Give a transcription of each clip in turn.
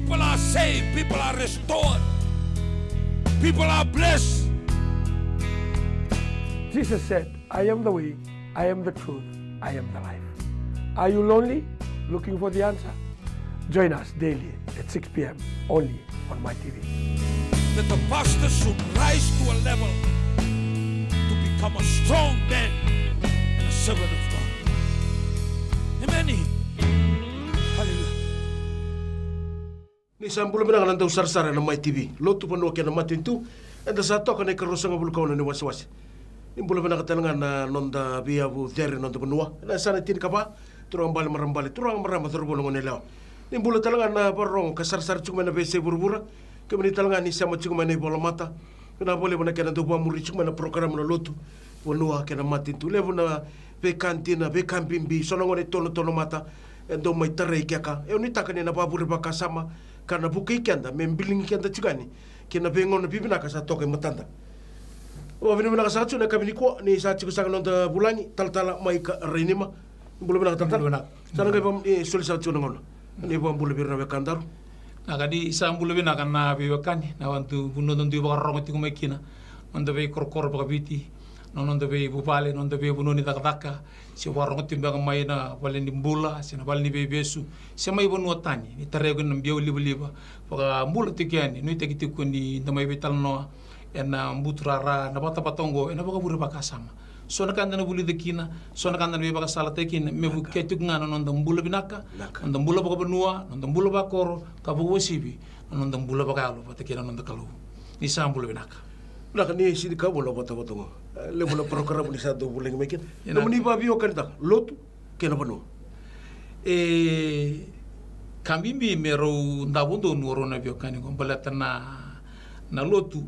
People are saved, people are restored, people are blessed. Jesus said, I am the way, I am the truth, I am the life. Are you lonely? Looking for the answer? Join us daily at 6 p.m. only on my TV. That the pastor should rise to a level to become a strong man and a servant of God. Amen. Hallelujah. Ni sambulo mina kananta usar-sara na my TV. Lotu panu kena matintu. Enda sato kana ikarusanga bulkauna ni wasi-wasi. Nimbulo mina katalangan na nonda biabu tiari nonda benua. Na sana tin kapa turang bali marambali turang marama turbo ngone lao. Nimbulo talangan na barong kasar-sar cuma na bese burbura. Kemani talangan ni sama cuma na bola mata. Kena boleh mana kena doba muri cuma na program na lotu. Benua kena matintu levo na be kantina be kampimbi sono ngone tono mata. Endo mai tarai kiaka. E unita kani na baburi baka sama karena bukai kianda membiling kianda cigani. Kena bengon na bibina ka sa toke matanda. O vini mana ka sa na kami ko ni sa ciku sang nonta bulangi tal-tala mai ka rinima. Bulu bina tal-tal. Sana kay pam suli sa ciku ngono. Ni pam bulu birna be kandaru. Na kadi isang bulu bina kan na biwakani na wantu bunodon tu bakar rongo tiku mekina. Nonda be korkor baka biti. Nonda be bupale nonda be bunoni taka-taka. Si warong timbang mai na balen dimbula, si na balen be besu. Si mai bonu tani ni tarego nam biau liba. Paka mbula tikiani ni tekitiku ni ndamai betal no ena mbutrara na bata patongo ena baka buru baka sama. So na kanda na buli dekina, so na kanda na baka sala tekin me bu ketuk ngana nonda mbula binaka, nonda mbula baka benua, nonda mbula baka koro, ka bu wesibi, nonda mbula baka alo patekina nonda kalu. Ni sa mbula binaka. Nak ni sini kau bola bata-bata. Le bola program ni satu bulan mekin. Namun ni babi okan tak lotu kena penuh. Kambimbi mero ndabundo nuoro na biokani ko balata na lotu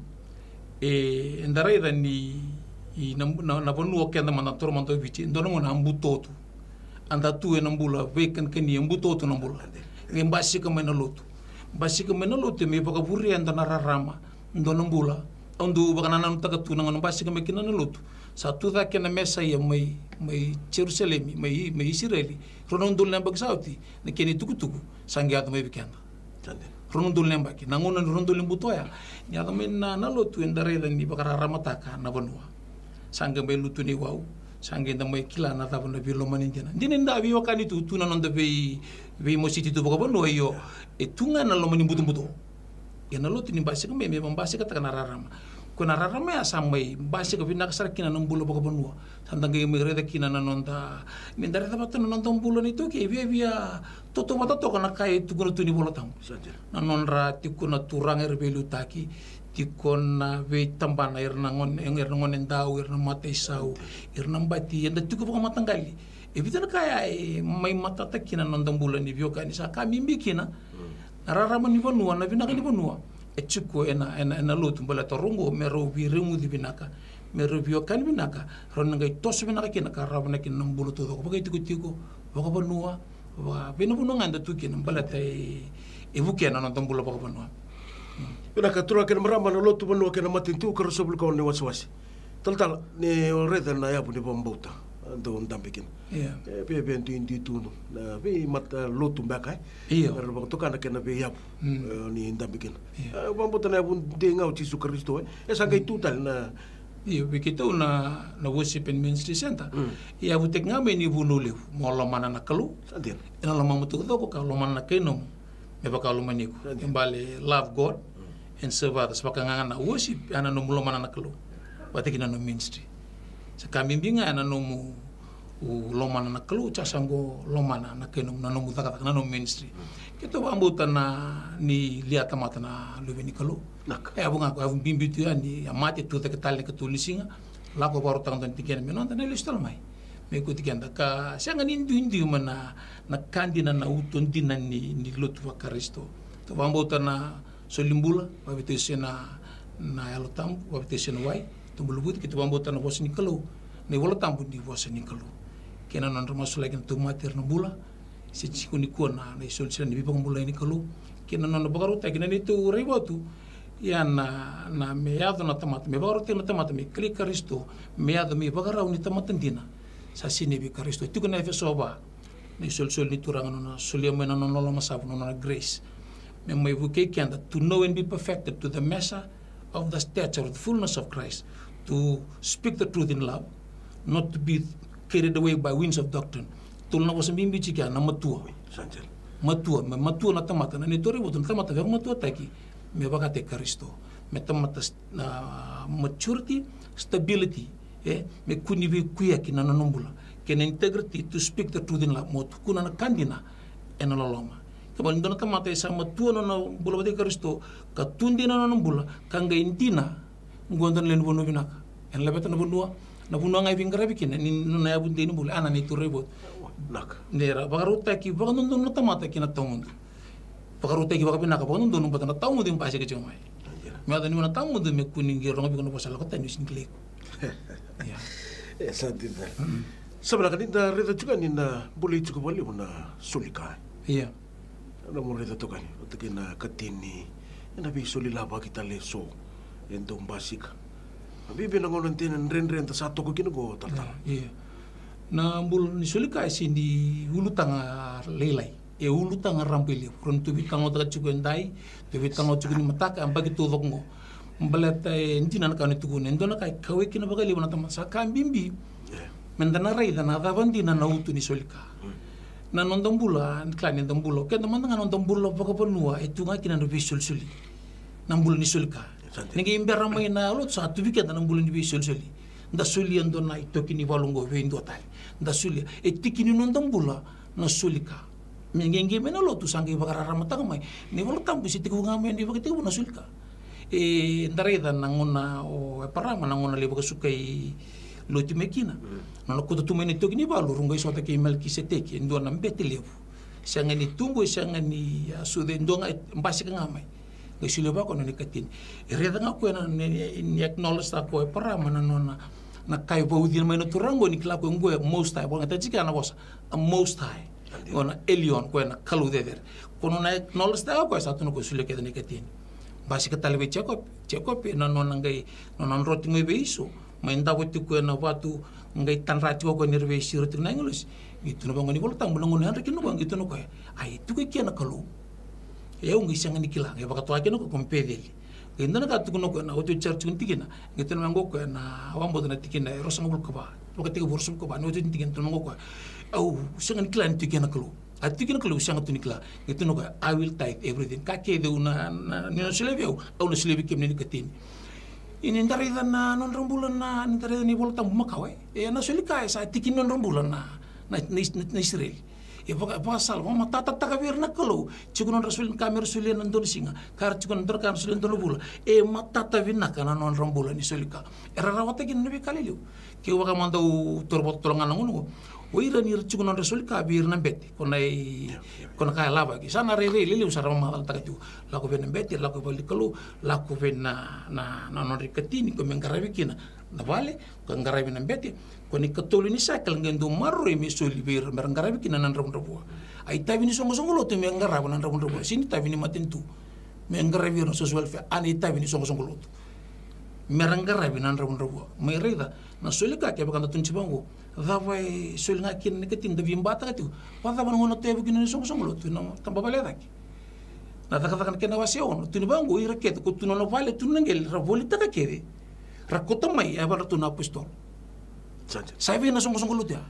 ndarai da ni na bonu okenda mana toro manto bichi ndono ngona ambutotu anda tu enambula vekan keni ambutotu nambula ngembasi ka mena lotu basi ka mena lotu me baka buri anda nararama ndono mbula ondu baka nana taka tu nang basi ka mekina na lotu satu da kena mesa ya mai Jerusalem mai Israeli rono ndul nembak sauti ne keni tuku sangiato mai bikenda rono ndul nembak nangona rono ndul mbutoya nyata mena na lotu endare da ni baka ramataka na banua sangga mai lutu ni wau sangga nda mai kila na tabu na bilo manindina ndine nda bi wakani tu tuna nonda be mositi tu baka banua yo tunga na lo mani mbuto ya na lotu ni basi ka me basi ka takana rarama kuna rarama ya samai basi ka binak sarakina nang bulo baka banua sandang ge me reda kina na nonda ni ndare ta patun nonda bulo ni to ke via toto mata to kana kai tu gono tu ni bolo tam na nonra tikuna turang erbelu taki tikona ve tambana irna ngon endau irna mata isau irna bati enda tuku baka matanggali evitana kaya mai mata takina nonda bulo ni vio kani sa kami mbikina rarama ni banua na binaka ni banua echuko ena lotu mbala torongo mero biringu di binaka mero bio kan binaka ron ngai tos binaka kina karabna kina nambulu to ko bagai tiko baka banua wa beno bununga nda tukina mbala tai ebukena no tambulu baka banua binaka tura kena marama na lotu banua kena matintu karo sobul ko ni waswasi tal ni reda na ya buni bombota ando ndambikin be indi tunu na be mata lotu mbaka pero bang to kana kena be yap ni ndambikin bombota na bun de ngau Jesus Kristo esa kai tutal na begitu na worship and ministry center ya butek ngame ni bunule molo mana na kalu ina lama mutu to ko kalau mana keno me baka lo maniku kembali love God and serve others baka ngana worship ana no mulo mana na kalu batekina no ministry kami binga na nomu lomana na kelu casango lomana na kenu na nomu taka na no ministry kita bambuta na ni lihat mata na lubeni kelu abunga ko abung bimbitu ani amate tu ta ketale ketulisinga lako baru tangan tikian menon tan listal mai me ko tikian ka sianga indi mana na kandina na utun dinan ni lutu Kristo to bambuta na solimbula babite sena na alotam babite sena wai tumbulubut kita bambuta na bos ni kelu ni wala tambu ni bos ni kelu kena non termasuk lagi tu mater na bula si ciku ni kuana na isul sila ni bipang bula ini kelu kena non bagaruta kena ni tu riba tu ya na meado na tamata me bagaruta na tamata me kli Kristo meado me bagarau ni tamata dina sa sini bi Kristo tu kena efeso ba ni isul ni turangan na sulia mena non lola masabu na grace me mai vuke kenda to know and be perfected to the measure of the stature of the fullness of Christ, to speak the truth in love, not to be carried away by winds of doctrine. Tulna was mbimbi chika na matua. Matua na tamata na nitori botun tamata ver matua taki me bagate Kristo. Me tamata maturity, stability, me kunivi kuya kina nanombula. Ken integrity to speak the truth in love, mot kuna na kandina ena loloma. Kabal ndona tamata isa matua na bula bade Kristo ka tundi na nanombula kanga intina ngondon len bono binaka. En labeta na bonua na bunua ngai vingara bikin ni na ya bunde ni bula ana ni turebot. Nak. Nera bagaruta ki baganundun na tamata ki na tamundu. Bagaruta ki bagabina ka baganundun na batana tamundu yung pasi ka chumay. Mada ni na tamundu me kuning gi ronga bikono pasala ka tanu sin klek. Ya. Santina. Sabra kanita reda juga ni na boleh cukup balik na sulika. Iya. Na mo reda to kani. Utake na katini. Na bi sulila ba kita leso. Endong basika. Bibi na ngonon tinan ren ta satu ko kinago tatal. Iya. Na bul ni sulika sindi hulu tanga lelai hulu tanga rampili ron tu bitango taga chukendai tu bitango chukuni mataka ambagi tu dongo mbalata intina na kanu tugun endona kai kawe kina bagali wana tama saka bimbi mendana rai dana davandi na nautu ni sulika na nondombula klani nondombulo kenda mandanga nondombulo bakaponua itu ngakina no visual suli nambul ni sulika ngi imbera mai na lot sa tu bikenda nambul ni visual suli nda suli andona itokini walungo vendo tali nda suli etikini nondombula na sulika mengenge mena lotu sangi bagara ramatanga mai ni voltam bisi tiku ngame ni bakati na sulika ndareda nangona o parama nangona lebo kasukai loti mekina na lokuto tumeni tokini balu rungai sota ke Melkisedeki ndo na mbete levu sanga ni tumbo sanga ni sude ndonga mbasi ngamai ngai sule ba kono ni katin reda ngako ni acknowledge ta ko parama nona na kai baudi mai no turango ni klako ngwe most high bonga tajika na bosa most high ona elion ko na kalu dever kono na knowledge ta ko sa tuno ko sule ke ni katin basi ka talwe chekop na nona ngai nona roti ngai beiso mai nda botu ko na watu ngai tanrati ko ni rebe sirti na english itu no bango ni volta mbulongo ni hanre kinu bango itu no ko ai tu ke na kalu ngai sanga ni kila ngai bakato akeno ko kompedeli indana ka tukuno ko na otu church kun tikina ngeten mango ko na wambo na tikina rosa ngul ko ba lokati ko borsum ko ba no otu tikina to mango ko au sangan klan tikina kalo atikina kalo sangan tunikla ngeten ko I will tithe everything ka ke de una ni no selebeu au no selebi kem ni katin ini ndari na non rembulan na ndari ni volta makawe na selika sa tikina non rembulan na Israel pasal mama tata takavir na kalau cikunon rasul kamera sulian nandon singa kar cikunon terkan sulian tono bula matata vinna kana non rombula ni solika era rawata gin nabi kalilu ke waka mandau torbot tolongan ngono oira ni cikunon rasul ka bir na beti kona kaya laba ki sana rere lili usara mama takatu lako ben beti lako bali kalau lako ben na non rikatini ko mengarabi kina na vale ko ngarabi na beti koni katolo ni sakal ngendo marro mi soli bir merangarabi kina nan rabu ai tavi ni songo lo to mengarabi nan rabu sini tavi ni matentu mengarabi no social fe ani tavi ni songo lo to merangarabi nan rabu merida na soli ka ke bakanda tunci bango davai soli ngakin ni ketin davi mbata katu wata ban ngono tevi kina ni songo lo to no tamba bale daki na takatakan kena wasio no tuni bango ira ket ko tuno no vale tunengel rabolita ka kede rakota mai aba tuna apostol saya vena song-song lutia.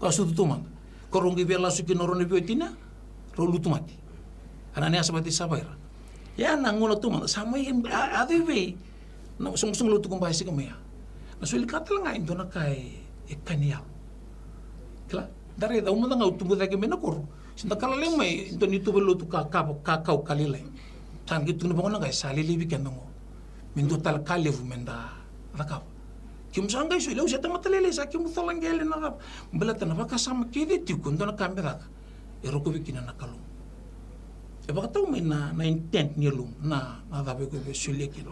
Kau sudu tuman. Kau rongi biar lasu ke norone biotina, rolu tumati. Anania sabati sabaira. Ya nangono tuman sama yang ada be. Na song-song lutu kumbasi kemaya. Na suli katal ngai into na kai ekania. Kala dari da umanda ngau tumbu da kemena kor. Sinta kala lemai into ni tubu lutu kakau kalilai. Tan gitu na bangon ngai sali libi kenongo. Mintu tal kalevu menda rakap. Kim sanggai sui lau seta matalele sa kim uthalang gele na rap belata na baka sama kede tiu kundo na kamera eroko bikina na kalum e baka tau mai na intent ni lum na dabe ko be sulia kilo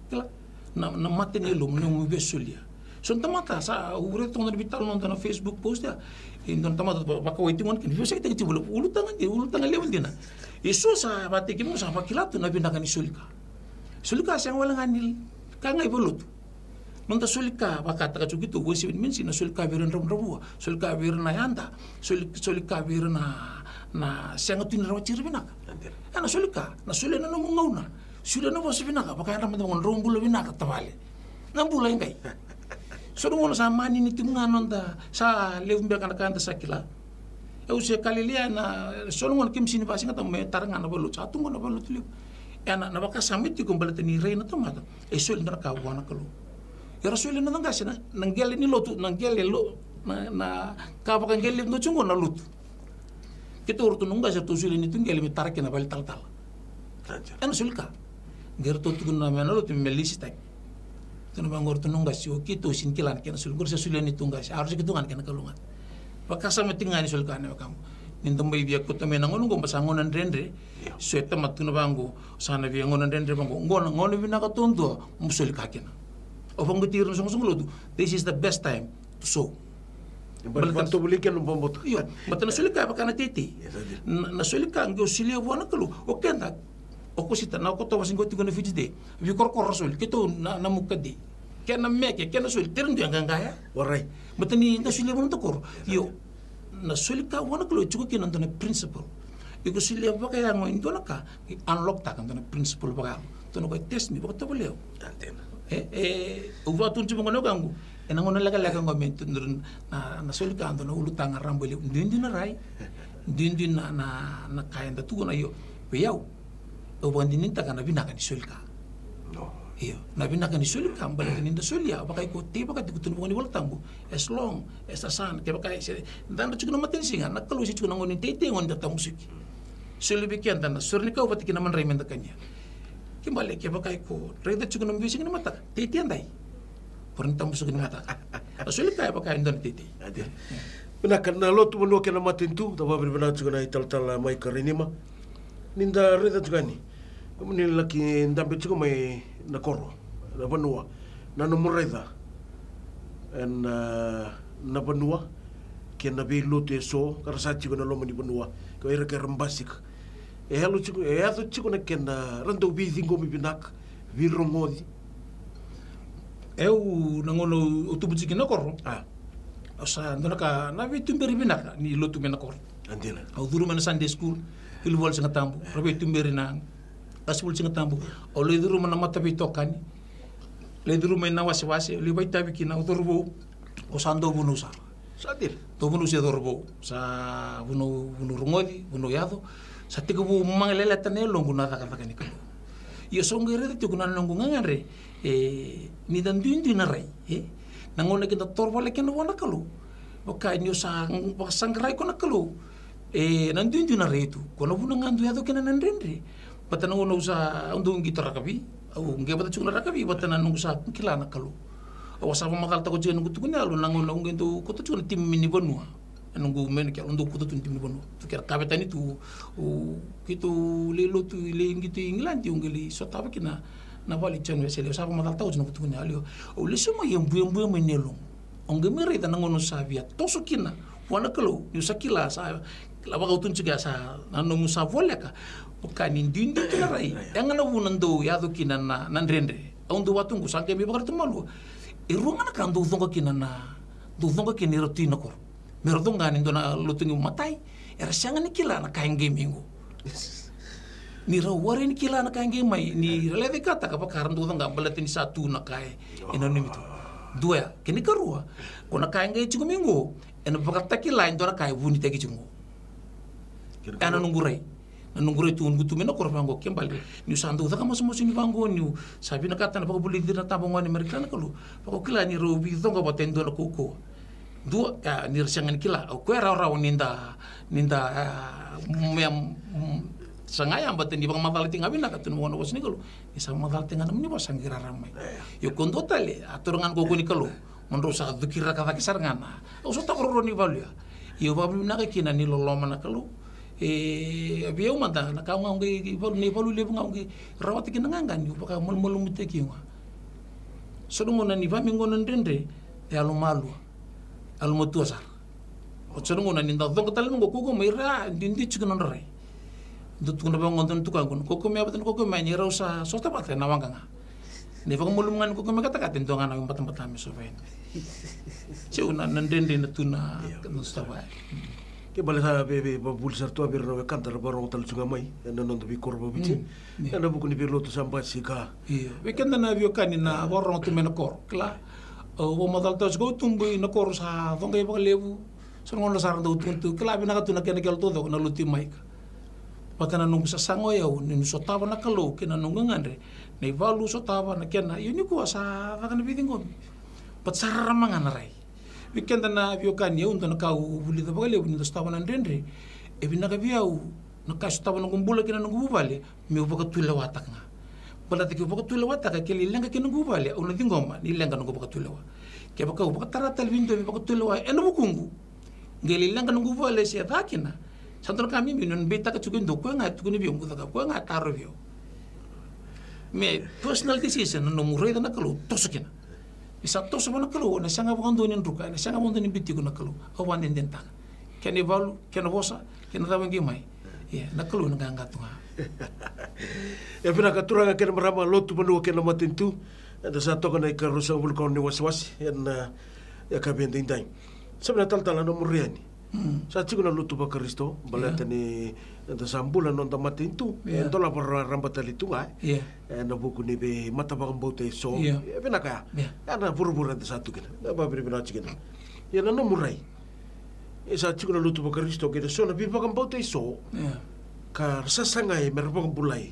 kila na mate ni lum ni mu be sulia son tamata sa ure tong na bital non na Facebook post ya indon tamata baka waitingon kin bisa kita kecil ulu tangan level dina isu sa bati kim sa bakilatu na binakan sulika sang wala nganil kangai bulut Nonta sulika bakata kacugitu wesi minsi na sulika viren rom robua sulika viren na yanda sulika viren na na siang tu ni rawa ciri binaka na sulika na sule na ngauna sule na was binaka baka na ngon rombula binaka tawale ngambula ngai so ngono sa mani ni tunga nonda sa lewumbe kana kanta sakila eu se kalilia na so ngon kim sini pasinga tamme taranga na bolu satu ngono bolu tuli na baka samiti kumbala tani reina tomata e sule na ka wana kalu ya rasul na nanga sina nanggel ni lotu nanggel lo na ka baka ngel no chungo na lutu kita urut nungga sa tusul ni tunggel mi tarak na bal tal tal ana sulka ger to tuguna mena lo tim melisita tunu bangor tunungga si o kito sin kilan kena sul gor sa sul ni tungga harus kitungan kena kalungan pakasa metinga ni sulka ne kamu nintambai biak ko tame nangon ngo basangonan rendre sueta matuna bango sana biak ngonan rendre bango ngono binaka tonto musul kakena opang gitir song lo this is the best time to sow Bantu bulikan bombot. Iyo, bata nasulika baka na titi. Nasulika ang silia buwana kalu. Okay na. Oko sita na ko tawasin ko tigo na fijide. Vi korkor rasul kito na mukadi. Kaya na meke, kaya nasul tirin do ang gangaya. Waray. Bata ni nasulia buwana takor. Iyo, nasulika buwana kalu chuko kinando na principle. Iko silia baka yang indo na ka unlock ta kanto na principle baka. Tono ko test mi baka tabuleo. Antena. Uwa tunci mo ngono gangu. Enang laga ngomento ndurun na sulika ando na ulutang rambole ndindi na rai ndindi na kayan da tugo na yo peyau o bandinin ta kana binaka ni sulika No. iyo na binaka ni sulika mbala ni da sulia baka ko te baka dikutun mo ni waltangu as long as asan ke baka dan chuko na matin singa na kalu si chuko na ngoni tete ngon da musik sulibi kian dan surnika ubati kina man rai menda kanya kimbale ke baka ko reda chuko na music ni mata tete andai Perintah musuh ni mata. Asal kaya pakai indon titi. Ada. Benar kerana lo tu menua kena matin tu, tapi benar juga na ital mai karini ma. Ninda reda juga ni. Kemudian laki ndampe juga mai nakoro, na benua, na nomor reda. En na benua kena be lo tu so, karena juga na lo mani benua. Kau ira kaya rembasik. Halu juga na kena rantau bi tinggo mi binak, virongodi. Eu nangono utubuji kina korro. Osa ndona ka na vitumberi binaka ni lotu mena korro. Andela. Au duru mana Sunday school, ilu wal singa tambu, rabe tumberi nang. Asbul singa tambu. O le duru mana mata bitokani. Le duru mena wasi, le baita bikina udurbo. O sando bunusa. Sadil. To bunusa dorbo. Sa bunu rungodi, bunu yado. Sa tiku bu mangelele tanelo nguna taka ni kalu. Yo songere tu kuna nongungan re. Ni dan dundi na rai nangona kita torwale kena wana kalu baka nyo sangrai ko na kalu nan dundi na rai tu kono buna ngandu ya to kena nandendre bata nangona usa undung kita rakabi au nge bata chukuna rakabi bata nan usa kila na kalu awasa mamakal ta ko jeno kutukuna alu nangona ungento ko to chukuna tim mini bonua nunggu men ke undu ko to tim mini bonua tu kira kabetani tu kitu lelo tu le gitu inglanti ungeli so tabe kina na vali chano vesele sa ma tau no kutunya alio o le suma yembu menelo onge mere ta nangono savia toso kina wana kalo yu sakila sa la ba utun ciga sa nanu musa voleka pokani ndindi kina rai yang na wunando ya do kina na nandrendre ondu watungu sanke mi bakar tumalu irunga na kan do zonga kina na do zonga kina rotina kor merodonga ni ndona lutungi matai era sanga ni kila na kainge mingo ni rawar ni kila na kainge mai ni releve kata ka pakaran do nga balati ni satu na kai enonim itu dua kini karua kona kainge cungu mingo eno pakata kila indora kai buni tegi cungu ana nungurai tu ngutu mena kor bango kembali ni sandu ka mas ni bango ni sabi na kata na pakabuli dina tabongan ni amerikana kalu pakokila ni robi zonga batendo na kuko dua ni resangan kila o kwera raw ninda sangaya baten di bang matal tinga bina katun mo was ni kalu isa matal tinga namni was sangira ramai yo kondo tale aturangan ko ni kalu mondo sa dukira ka kisar ngana o so takro ni valya yo babu na kina ni loloma na kalu biau mata na ka ngi ni valu le ngi rawati kina ngangan yo baka mol muteki wa so dum na ni va mingonon rendre alu malu alu motuasar o so dum na ni ndong tal mo ko meira dindi chikon rai Dut kuna bang ngonton tukang kun koko me abatan koko me nyerau sa sota pat na wanganga ne fang mulungan koko me kata katen tongan ang tempat kami so ven ceu na nandende na tuna kan stawa ke bale sa be babul sartu abir no kantar barong tal sunga mai na non bi korba bici na buku ni piloto sampai sika weekend na vio kanina barong tu mena kor kla o modal tas go tumbu na kor sa vongai ba levu so ngon sarang do tuntu kla bina ka tuna kena kel todo na luti mai ka patana nung sa sango yau ni so tava na kalo kena nung ngandre nei valu so tava na kena yuni ko sa vakan bidingo pat sarama ngana rai weekend na vio kan yau ntana kau buli da bagale ni tava na ndendre e bina ka viau na ka tava na gumbula kena nung bubale me ubaka tula watak nga bala te ubaka tula watak ke lenga kena nung bubale ona dingoma ni lenga nung ubaka tula wa ke baka ubaka taratal windo ubaka tula wa eno bukungu ngeli lenga nung bubale sia takina santor kami minun beta ka tugun do ko nga tugun bi ungu daga ko nga taro bio me personal decision no murai da nakalo tosukina isa tosu na nakalo na sanga bondo ni nduka na sanga bondo ni biti ko nakalo awan den den tanga kene valu kene vosa kene dawangi mai nakalo nga tunga e pina ka turanga kene marama lotu panu kene matintu da sa toka na ka rosa vulkan ni waswas ya ka bending dai sabna tal no muriani sa chiku na lutu ba Kristo balata ni da sambula non da matintu entola por rambatali tunga na buku ni be mata ba mbote so bina ka ana burbura da satu kena da ba bina chikena ya na murai sa chiku na lutu ba Kristo ke so na bi ba mbote so ka sasanga e merba bulai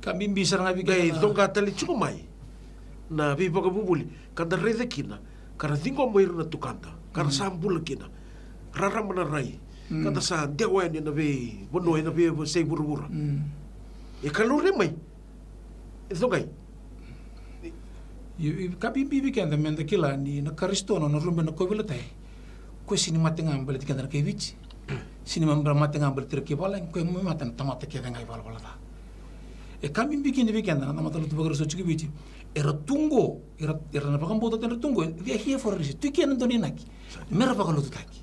kami bisa ngabi gai donga tali chiku mai na bi ba bubuli kada rede kina kara tingo moir na tukanta kara sambul kina rara mana rai kata sa dewa ni na be bono na be sei burubura e kalure mai itu gai kapi bibi kan da menda kila ni na karistono na rumbe na kovila tai ko sini matenga ambal tikan na kevici sini mambra matenga ambal tirki bala ko mo matan tamata ke ngai bala bala ta e kami bikin ni bikin na mata lu tubagar so chiki bici era tungo era na pakambo ta tungo dia here for reason tu kian ndoni naki mera pakalo tu taki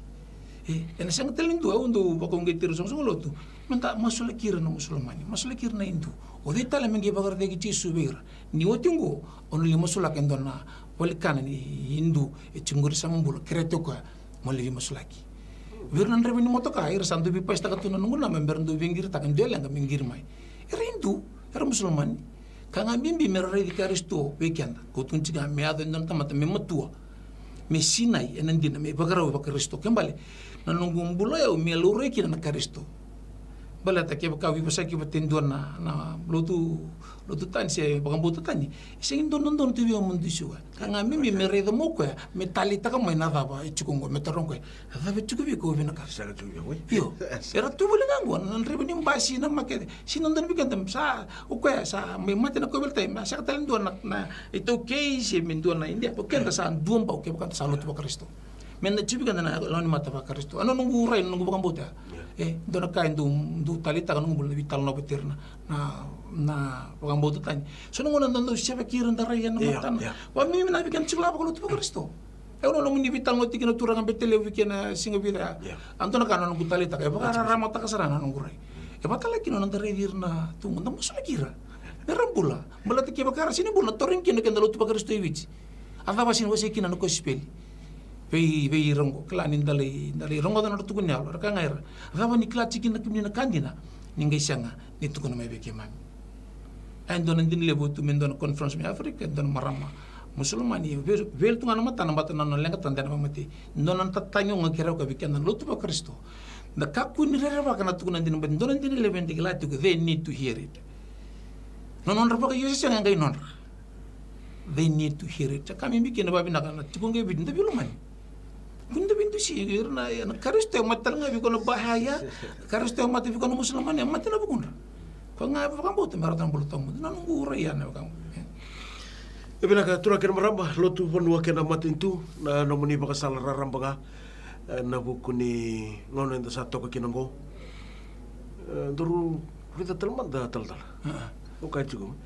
ena sang telin tu undo bakong getir song lo tu menta masula kira na musulmani masula kira na indu o de tala mengi bagar de gici subir ni o tungo on li masula ken dona walikana ni hindu e chunguri sambulo kreto ka moli masula ki virnan reveni motoka ir sandu bi pesta katuna nunguna member ndu vingir takan dele nga mingir mai era hindu era musulmani kanga mimbi merare di karisto weekend ko tunci ga meado ndon tamata me matua me sinai enandina me bagaraw ba karisto kembali nanungum bulo ya me lure ki na karisto bala ta ke ka wi basa ki batendo na lotu tan se bagambuto tani sing don tu wi mun disuwa kanga mimbi merare do moko me talita ka mo na daba ichukungo me tarongo ava bechuku bi ko vina ka sala tu yo yo era tu bole ngango nan rebeni mbasi na make sinon don bikan sa o ko sa me mate na ko belta ma sa talen do na ito okay si min do na india ko kenda sa duom pa ke bukan salut pa Kristo men na chibi kan na loni mata pa Kristo ano nung uray nung bukan buta do na kain do talita kan nung bul vital no betirna na bukan buta tani so nung nan do siya kiran darayan na matan wa mi na bikan chigla pa ko pa Kristo uno nung vital no tikino turang betele wikena singa vida antona kan nung talita kaya baka ramata kasarana nung uray batala kino nang daradirna tungo na masula kira merambula malati ke bakara sini bula toring kino kenda lutu pa Kristo iwici atava sini wasi kina no ko speli Vei rongo klanin dali rongo da tuku nyalo raka ngaira rava ni kla chikin na kimni na kandina ninga isanga ni tuku na mai beke mami ando nan din levo tu mendo na conference mi Afrika don marama musulmani vel tu ngana mata na mata na lenga tanda na mati non tatanyo ngakira ka bikan na lutu pa Kristo na kaku ni reva kana tuku nan din ben don din leven de glatu they need to hear it non rapa ka yesi nga ngai non they need to hear it kami bikin na babi na kana tuku ngai bidin da bilumani bunda bintu sih na Kristo matal nga bikono bahaya Kristo mati bikono musliman ya mati na bukun ko nga ba kambo maratan bulutong na nungura yan na kam ibina ka tura ken maramba lotu ponua ken matintu na nomuni baka salara ramba na bukuni ngono enda sato ka kinango duru rita telman da tal o ka chugo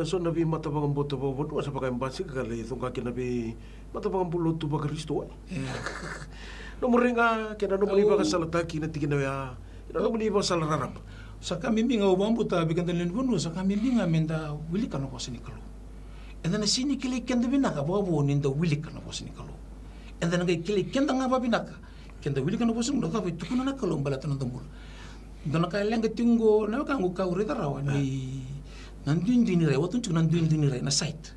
so nabi mata bang boto bodo sa pakai mbasi kali itu kaki nabi mata bang bulu tu bang Kristo nomor ringa kena nomor iba kasalata kina tikin ya nomor iba salararap sa kami binga ubang buta bikan talen bunu sa kami binga menda wili kana ko sini kalu and then sini kili kenda binaka bawa ninda wili kana ko sini kalu and then ngai kili kenda nga babinaka kenda wili kana posong do kafe tukuna na kalong balatan tombol dona kay lenga tingo na ka ngu ka ure tarawa ni nanduin dini re watun chuk nanduin dini re na site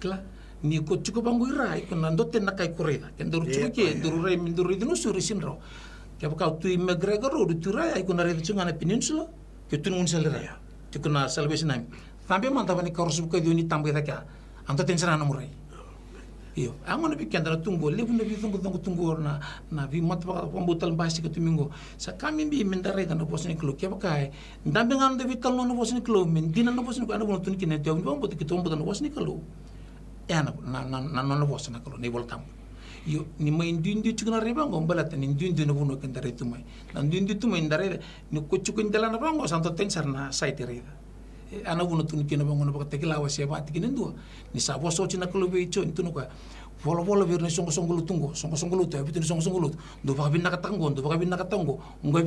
kla ni ko chuko bangu irai ko nandote na kay kureda kenda ru chuke duru re min duru dinu suri sinro kaya kau tu McGregor ru tu rai ko na re chunga na peninsula ke tunun salera tukuna salvation name tambe mantavani korsu ko dioni tambe taka anto tensana na murai iyo ango na bikenda na tungo lebu na tungo na vi matwa pambutal basi ke tumingo sa kami bi mendare na posni klo ke bakai ndambe ngan de vital no posni klo men dina no posni ko ana bon tun kine dew bon botu ke tombo na posni klo yana na no posna klo ne voltam iyo ni mai ndindi chukuna reba ngom balata ni ndindi no bono kendare tumai na ndindi tumai ndare ni ko chukun dala na bango santo tensar na site reda ana buno tun kina bango na bakate kilawa siapa tikinen dua ni sabo so china klo be cho intunu ka vola verne songo songo lu tapi tun songo lu do ba binaka tango ngoi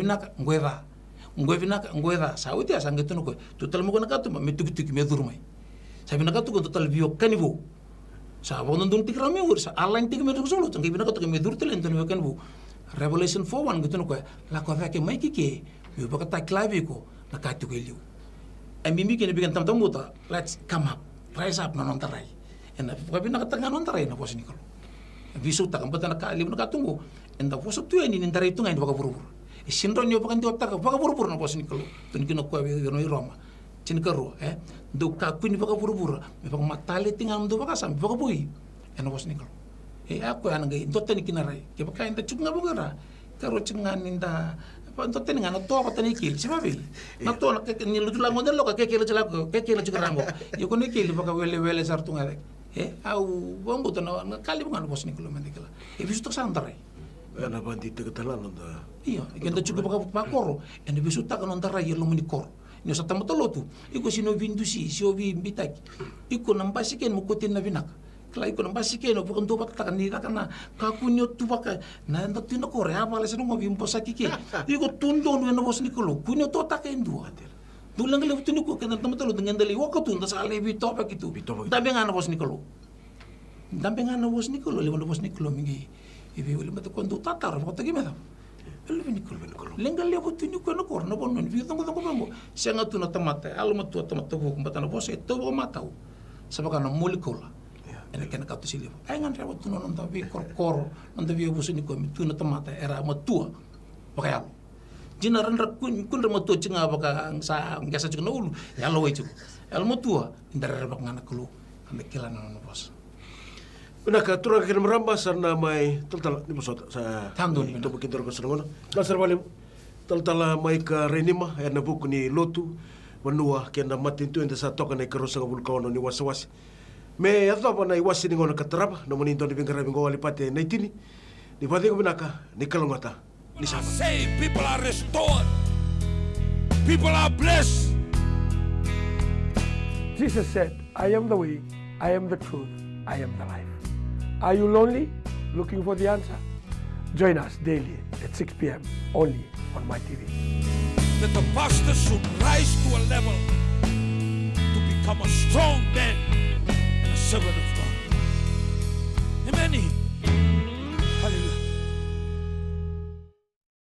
binaka saudi asa ngetunu ko total mo na katu me tuki me durmai sabi na katu ko total bio kanivo sa bonon dun tikra me ur sa alain tik me songo lu tangi binaka to me dur telen tunu kan bu revelation 4:1 ngetunu ko la ko fa ke mai kike yo bakata klavi ko na katu ko liu MBB kini bikin tam muta, let's come up, rise up non tarai. Ena kabi nak tengah non tarai na posini kalau. Bisu tak kampat nak kali nak tunggu. Enda poso tu ini tarai tu ngai baka buru-buru. Sindron yo pakan otak baka buru-buru na posini kalau. Tun kino ko no Roma. Cin karo do ka kuni baka buru-buru. Me baka matali tingam do baka sam baka bui. Ena posini kalau. Aku ana ngai do tani kinarai. Ke baka enda cuk ngabugara. Karo cengan inda panto teni ngana to apa tani kil siapa bil na to na ni lu tulang model lo ka kekele jela ko kekele juga rango yo ko ni kil baka wele sartu ngare au bombo to na kali bungan bos ni kilo mendikala bisu tak santar ana bandi te ketalan onda iya kenda juga baka pakoro ende bisu tak nontar ya lo menikor ni sa tamoto lo tu iko sino vindusi si ovi bitak iko nambasiken mo kotin na binak klai ko nambasiken no bukan dobat tak ni kana kakunyo tu baka na ndak tino ko rea pala sino ngobi mposaki ke iko tundo no bos ni kolo kunyo to tak endo dulang le tino ko kana tamoto lo dengan dali wako tunda sa le bito pa gitu tambe ngana bos ni kolo le bos ni kolo mingi ibi wala mata kondo tatar ko tagi meta elvini kolo lengal le botini ko no kor no bono vi tongo bango senga tu na tamata alma tu tamata ko kumbatana bos to ko matau sabaka no molikola ene kena katu silio ay ngan rewa tu no nonta vi kor nonta vi bos ni ko tu na tamata era matua bakaya jina ran kun ramatua cinga baka sa ngasa cuk no ulu ya lo wecu alma tua indara bak ngana kulu ande kila no bos. Una ka turang kena merambah sana mai tal ni bosot sa Tandun to bikin tur ko sana nasar bali tal mai ka renima erna buku ni lotu wanua kena matin tu enda sa toka na karosa vulkano ni waswas me ato pa na iwasi ni ngona katraba no maninto ni bingara bingo walipate na itini ni pati ko binaka ni kalongata ni sama Say people are restored, people are blessed. Jesus said, I am the way, I am the truth, I am the life. Are you lonely? Looking for the answer? Join us daily at 6 p.m. only on my TV. That the pastor should rise to a level to become a strong man and a servant of God. Amen.